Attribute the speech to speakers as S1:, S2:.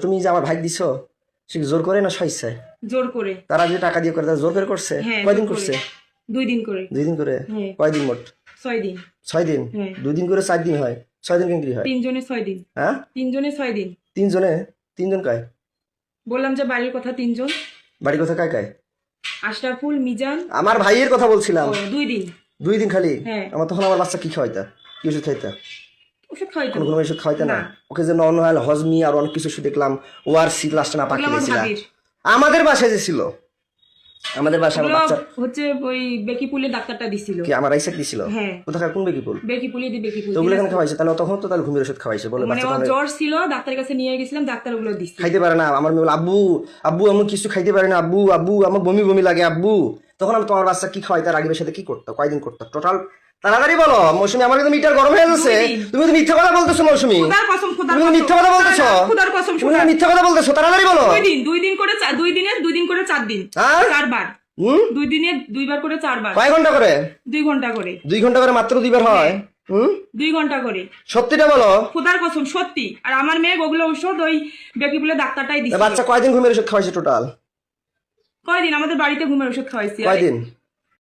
S1: তুমি যে আমার ভাই দিছো সে কি জোর করে না স্বেচ্ছায়?
S2: জোর করে।
S1: তারা যে টাকা দিয়ে করে তারা জোর করে করছে?
S2: হ্যাঁ,
S1: কয়দিন
S2: জোর করে।
S1: করছে?
S2: 2 দিন করে।
S1: 2 দিন করে?
S2: হ্যাঁ।
S1: কয়দিন মোট?
S2: 6 দিন।
S1: 6 দিন?
S2: হ্যাঁ।
S1: 2 দিন করে 4 দিন হয়, 6 দিন কেন হয়?
S2: 3 জনে 6 দিন।
S1: হ্যাঁ
S2: 3 জনে 6 দিন।
S1: 3 জনে? 3 জন কায়?
S2: বললাম যে বাড়ির কথা 3 জন।
S1: বাড়ি কথা কায় কায়?
S2: আশরাফুল, মিজান।
S1: আমার ভাইয়ের কথা বলছিলাম।
S2: 2 দিন।
S1: 2 দিন খালি?
S2: হ্যাঁ।
S1: আমার তখন আমার বাচ্চা কি খাওয়াইতা? কি ওষুধ খাইতা?
S2: ওষুধ খাইতো।
S1: কোনো ওষুধ খাওয়াইতা না?
S2: না।
S1: ওকে যে নর্মাল হজমি আর অনেক কিছু ওষুধ দেখলাম ওআরসি লাস্টে না পাকিয়ে
S2: ওগুলো আমার
S1: দিয়েছিল।
S2: ভাবির।
S1: আমাদের বাসায় যে ছিল, আমাদের বাসায় আমার
S2: ওগুলো
S1: বাচ্চা
S2: হচ্ছে ওই বেকিপুলের ডাক্তারটা দিছিল।
S1: কি আমার আইসেক দিছিল?
S2: হ্যাঁ।
S1: কোথাকার কোন বেকিপুল?
S2: বেকিপুলে দি বেকিপুল।
S1: তো ওগুলো কেন খাওয়াইছে? তাহলে তখন তো তাহলে ঘুমের ওষুধ খাওয়াইছে বলে
S2: মানে
S1: বাচ্চা
S2: ওর জ্বর ছিল, ডাক্তারের কাছে নিয়ে গেছিলাম, ডাক্তার ওগুলো দিছিল।
S1: খাইতে পারে না। আমার মেয়ে বলে, আব্বু আব্বু আমি কিছু খাইতে পারি না, আব্বু আব্বু আমার বমি বমি লাগে আব্বু। তখন আমি তোমার বাচ্চা কি খাওয়াইতে রাগিবের সাথে কি করতো? কয়দিন করতো টোটাল? তাড়াতাড়ি বলো মৌসুমী, আমার কিন্তু মিটার গরম হয়ে যাচ্ছে।
S2: 2 দিন।
S1: তুমি তো মিথ্যা কথা বলতেছো মৌসুমী,
S2: খোদার কসম, খোদার
S1: তুমি তো
S2: কসম।
S1: মিথ্যা কথা বলতেছো।
S2: খোদার কসম,
S1: তুমি তো মিথ্যা কথা বলতেছো, তাড়াতাড়ি বলো।
S2: 2 দিন করে 2 দিনে 2 দিন করে 4 দিন।
S1: হ্যাঁ?
S2: 4 বার। 2 দিনে 2 বার করে 4 বার।
S1: কয় ঘন্টা করে?
S2: 2 ঘন্টা করে।
S1: 2 ঘন্টা করে মাত্র 2 বার হয়?
S2: 2 ঘন্টা করে।
S1: সত্যিটা বলো।
S2: খোদার কসম সত্যি। আর আমার মেয়ে ওগুলো ঔষধ ওই বেকিপুলের ডাক্তারটাই দিছিল।
S1: বাচ্চা কয়দিন ঘুমের ওষুধ খাওয়াইছে টোটাল?
S2: কয়দিন আমাদের বাড়িতে ঘুমের ওষুধ খাওয়াইছি।
S1: কয়দিন?